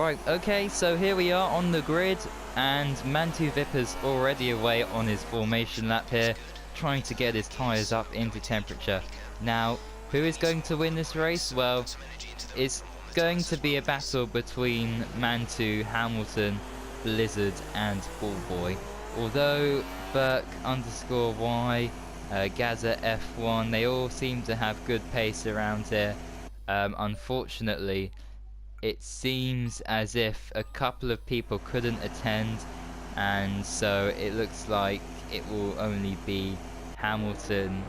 Right, okay, so here we are on the grid, and Mantu Viper's already away on his formation lap here, trying to get his tyres up into temperature. Now, who is going to win this race? Well, it's going to be a battle between Mantu, Hamilton, Blizzard and Ballboy. Although Burke_Y, Gaza F1, they all seem to have good pace around here. Unfortunately, it seems as if a couple of people couldn't attend, and so it looks like it will only be Hamilton,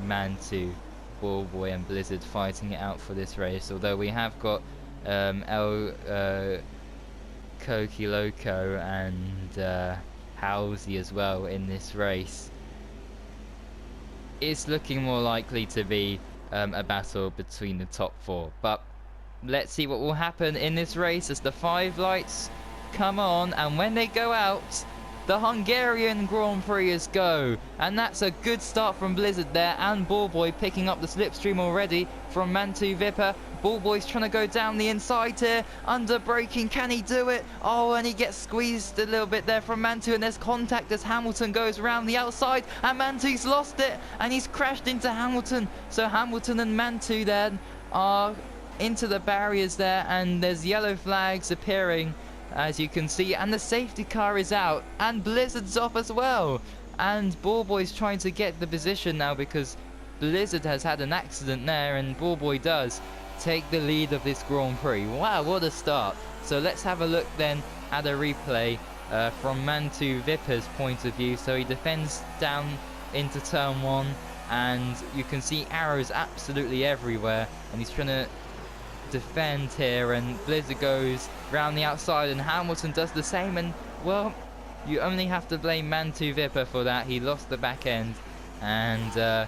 Mantu, Ballboy and Blizzard fighting it out for this race. Although we have got El Koki Loco and Halsey as well in this race. It's looking more likely to be a battle between the top four, but let's see what will happen in this race as the 5 lights come on, and when they go out, the Hungarian Grand Prix is go. And that's a good start from Blizzard there, and Ballboy picking up the slipstream already from Mantu Viper. Ballboy's trying to go down the inside here, under braking, can he do it? Oh, and he gets squeezed a little bit there from Mantu, and there's contact as Hamilton goes around the outside, and Mantu's lost it, and he's crashed into Hamilton. So Hamilton and Mantu then are into the barriers there, and there's yellow flags appearing, as you can see, and the safety car is out, and Blizzard's off as well, and Ballboy's trying to get the position now because Blizzard has had an accident there, and Ballboy does take the lead of this Grand Prix. Wow, what a start. So let's have a look then at a replay from Mantu Viper's point of view. So he defends down into turn 1, and you can see arrows absolutely everywhere, and he's trying to defend here, and Blizzard goes round the outside, and Hamilton does the same, and well, you only have to blame Mantu Viper for that. He lost the back end, and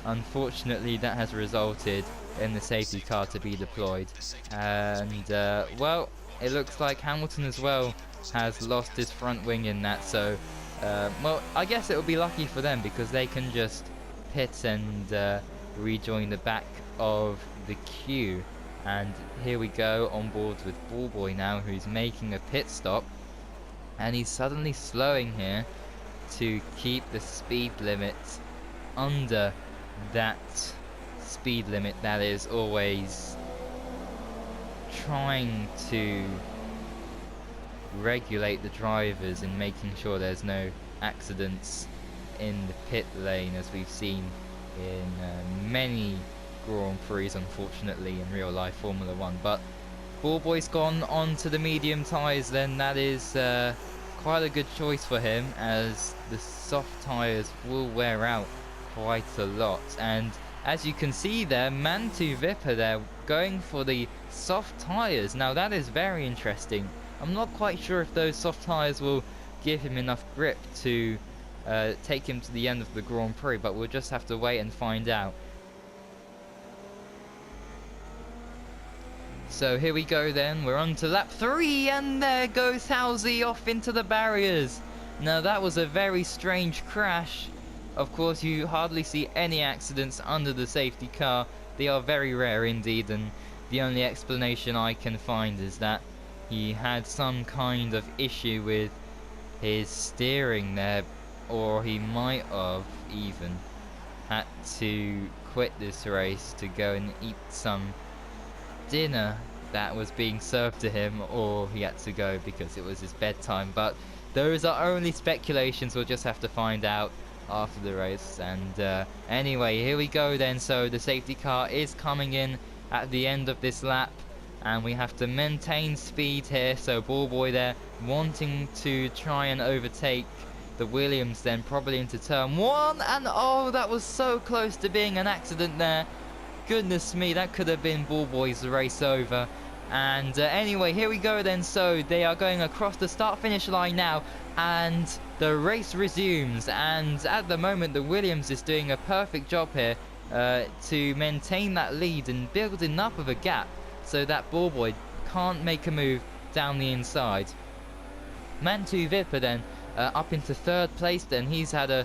unfortunately that has resulted in the safety car to be deployed, and well, it looks like Hamilton as well has lost his front wing in that, so well, I guess it will be lucky for them because they can just pit and rejoin the back of the queue. And here we go on board with Ballboy now, who's making a pit stop, and he's suddenly slowing here to keep the speed limit under that speed limit that is always trying to regulate the drivers and making sure there's no accidents in the pit lane, as we've seen in many Grand Prix, unfortunately, in real life Formula 1. But Ballboy's gone on to the medium tyres, then that is quite a good choice for him, as the soft tyres will wear out quite a lot. And as you can see there, Mantu Viper there going for the soft tyres. Now that is very interesting. I'm not quite sure if those soft tyres will give him enough grip to take him to the end of the Grand Prix, but we'll just have to wait and find out. So here we go then, we're on to lap 3, and there goes Halsey off into the barriers. Now that was a very strange crash. Of course, you hardly see any accidents under the safety car. They are very rare indeed, and the only explanation I can find is that he had some kind of issue with his steering there, or he might have even had to quit this race to go and eat some dinner that was being served to him, or he had to go because it was his bedtime. But those are only speculations, we'll just have to find out after the race. And anyway, here we go then. So the safety car is coming in at the end of this lap, and we have to maintain speed here. So Ballboy there wanting to try and overtake the Williams, then probably into turn 1, and oh, that was so close to being an accident there. Goodness me, that could have been Ballboy's race over. And anyway, here we go then. So they are going across the start-finish line now, and the race resumes. And at the moment, the Williams is doing a perfect job here to maintain that lead and build enough of a gap so that Ballboy can't make a move down the inside. Mantu Viper then up into 3rd place then. He's had a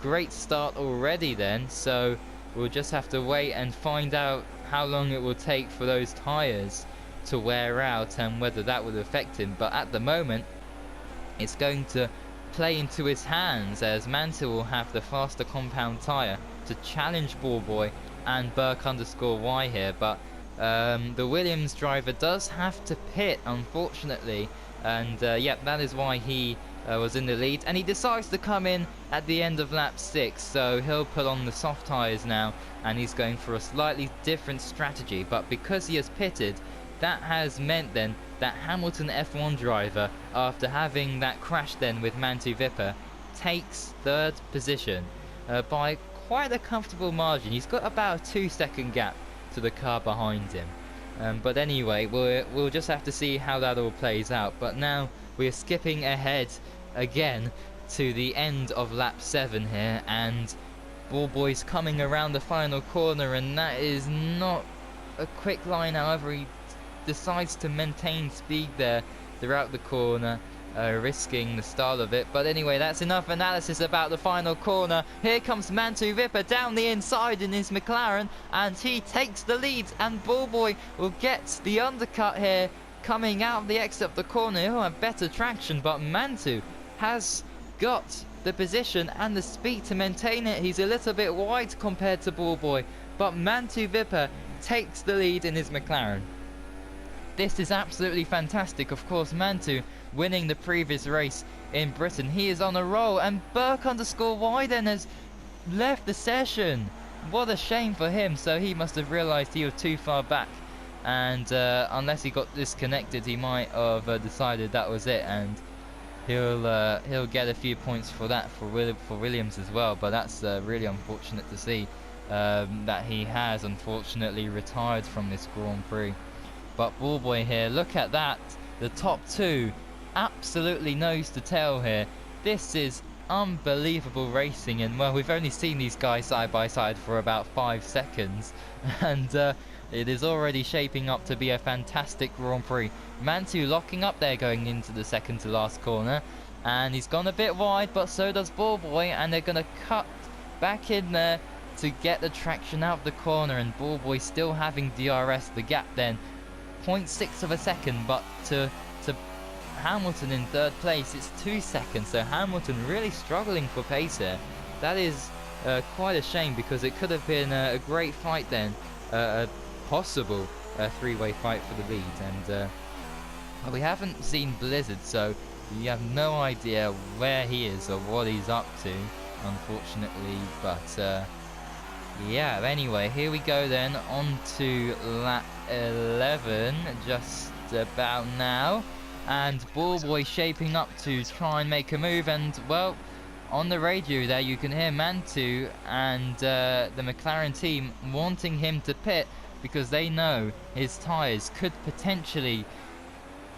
great start already then, so we'll just have to wait and find out how long it will take for those tyres to wear out and whether that would affect him. But at the moment, it's going to play into his hands, as Mantu will have the faster compound tyre to challenge Ballboy and Burke_Y here. But the Williams driver does have to pit, unfortunately, and yep, that is why he was in the lead, and he decides to come in at the end of lap 6, so he'll put on the soft tyres now, and he's going for a slightly different strategy. But because he has pitted, that has meant then that Hamilton F1 driver, after having that crash then with Mantu Vipper, takes 3rd position by quite a comfortable margin. He's got about a 2-second gap to the car behind him. But anyway, we'll just have to see how that all plays out. But now we're skipping ahead again to the end of lap 7 here, and Ballboy's coming around the final corner, and that is not a quick line. However, he decides to maintain speed there throughout the corner, risking the start of it. But anyway, that's enough analysis about the final corner. Here comes Mantu Vipper down the inside in his McLaren, and he takes the lead, and Ballboy will get the undercut here coming out of the exit of the corner. He'll have better traction, but Mantu has got the position and the speed to maintain it. He's a little bit wide compared to Ballboy, but Mantu Vipper takes the lead in his McLaren. This is absolutely fantastic. Of course, Mantu winning the previous race in Britain. He is on a roll, and Burke_Y then has left the session. What a shame for him. So he must have realised he was too far back, and unless he got disconnected, he might have decided that was it, and he'll get a few points for that for Williams as well. But that's really unfortunate to see that he has unfortunately retired from this Grand Prix. But Ballboy here, look at that, the top 2 absolutely nose to tail here. This is unbelievable racing, and well, we've only seen these guys side by side for about 5 seconds, and it is already shaping up to be a fantastic Grand Prix. Mantu locking up there going into the second to last corner, and he's gone a bit wide, but so does Ballboy, and they're going to cut back in there to get the traction out of the corner, and Ballboy still having DRS. The gap then 0.6 of a second, but to Hamilton in 3rd place it's 2 seconds, so Hamilton really struggling for pace here. That is quite a shame, because it could have been a great fight then, a possible 3-way fight for the lead. And we haven't seen Blizzard, so we have no idea where he is or what he's up to, unfortunately. But yeah, anyway, here we go then, on to lap 11, just about now, and Ballboy shaping up to try and make a move, and well, on the radio there you can hear Mantu and the McLaren team wanting him to pit, because they know his tyres could potentially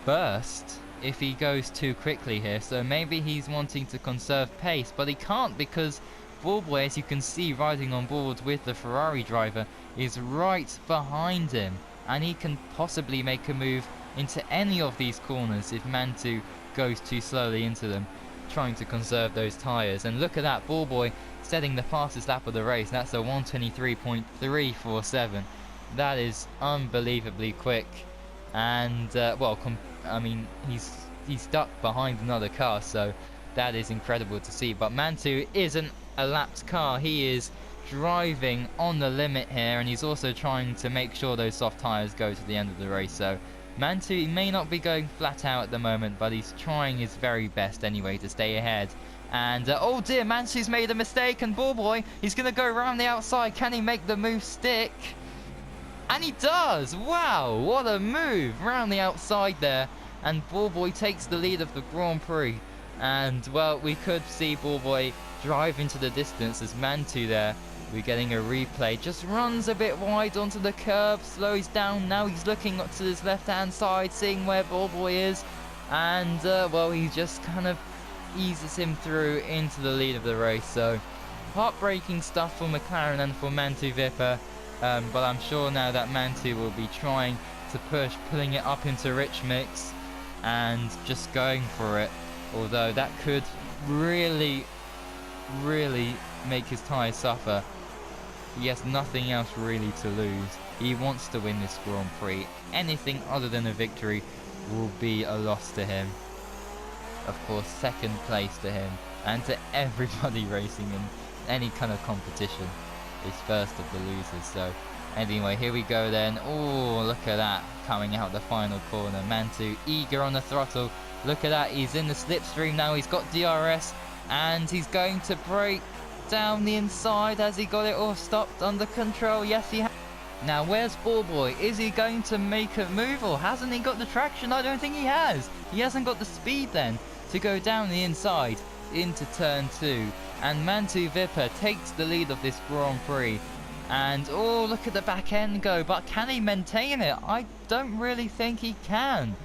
burst if he goes too quickly here. So maybe he's wanting to conserve pace, but he can't, because Ballboy, as you can see riding on board with the Ferrari driver, is right behind him, and he can possibly make a move into any of these corners if Mantu goes too slowly into them, trying to conserve those tyres. And look at that, Ballboy setting the fastest lap of the race. That's a 1:23.347. That is unbelievably quick, and well, I mean, he's stuck behind another car, so that is incredible to see. But Mantu isn't a lapped car. He is driving on the limit here, and he's also trying to make sure those soft tyres go to the end of the race. So Mantu may not be going flat out at the moment, but he's trying his very best anyway to stay ahead. And oh dear, Mantu's made a mistake, and Ballboy, he's going to go around the outside. Can he make the move stick? And he does! Wow, what a move round the outside there, and Ballboy takes the lead of the Grand Prix. And well, we could see Ballboy drive into the distance as Mantu there, we're getting a replay, just runs a bit wide onto the curb, slows down. Now he's looking up to his left hand side, seeing where Ballboy is, and well, he just kind of eases him through into the lead of the race. So heartbreaking stuff for McLaren and for Mantu Vipper, but I'm sure now that Mantu will be trying to push, pulling it up into rich mix and just going for it, although that could really make his tyres suffer. He has nothing else really to lose. He wants to win this Grand Prix. Anything other than a victory will be a loss to him. Of course, second place to him and to everybody racing in any kind of competition is first of the losers. So anyway, here we go then. Oh, look at that, coming out the final corner. Mantu eager on the throttle. Look at that, he's in the slipstream now. He's got DRS and he's going to break down the inside. Has he got it all stopped under control? Yes, he has. Now, where's Ballboy? Is he going to make a move, or hasn't he got the traction? I don't think he has. He hasn't got the speed then to go down the inside into turn 2. And Mantu Vipper takes the lead of this Grand Prix. And, oh, look at the back end go. But can he maintain it? I don't really think he can.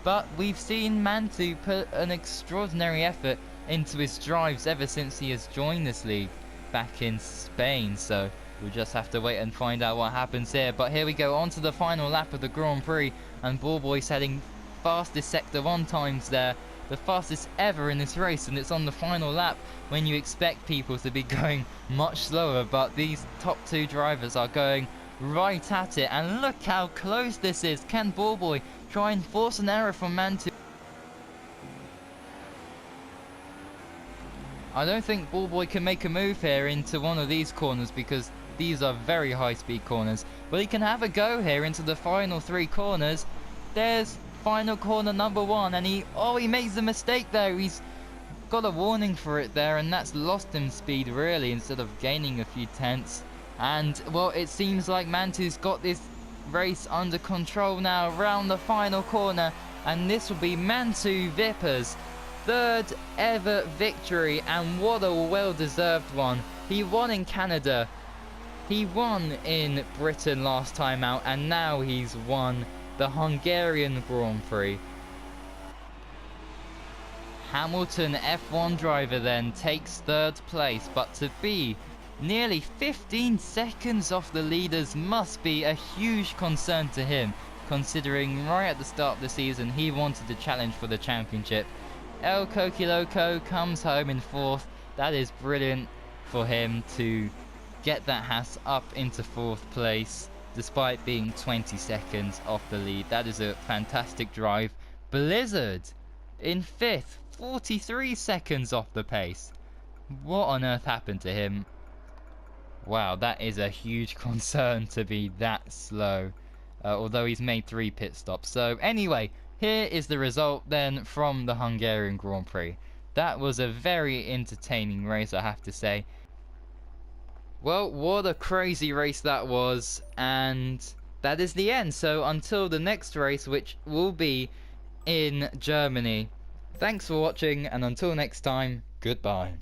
But we've seen Mantu put an extraordinary effort into his drives ever since he has joined this league back in Spain. So we'll just have to wait and find out what happens here. But here we go, on to the final lap of the Grand Prix. And Ballboy's heading fastest sector 1 times there. The fastest ever in this race, and it's on the final lap when you expect people to be going much slower. But these top 2 drivers are going right at it. And look how close this is. Can Ballboy try and force an error from Mantu? I don't think Ballboy can make a move here into one of these corners because these are very high speed corners. But he can have a go here into the final 3 corners. There's final corner number 1, and he makes a mistake there. He's got a warning for it there, and that's lost him speed really instead of gaining a few tenths. And well, it seems like Mantu's got this race under control now around the final corner, and this will be Mantu Vipper's 3rd ever victory, and what a well-deserved one. He won in Canada, he won in Britain last time out, and now he's won the Hungarian Grand Prix. Hamilton F1 driver then takes 3rd place, but to be nearly 15 seconds off the leaders must be a huge concern to him, considering right at the start of the season he wanted to challenge for the championship. El Coquiloco comes home in 4th. That is brilliant for him to get that Haas up into 4th place despite being 20 seconds off the lead. That is a fantastic drive. Blizzard in 5th, 43 seconds off the pace. What on earth happened to him? Wow, that is a huge concern to be that slow, although he's made 3 pit stops. So anyway, here is the result then from the Hungarian Grand Prix. That was a very entertaining race, I have to say. Well, what a crazy race that was, and that is the end. So until the next race, which will be in Germany. Thanks for watching, and until next time, goodbye.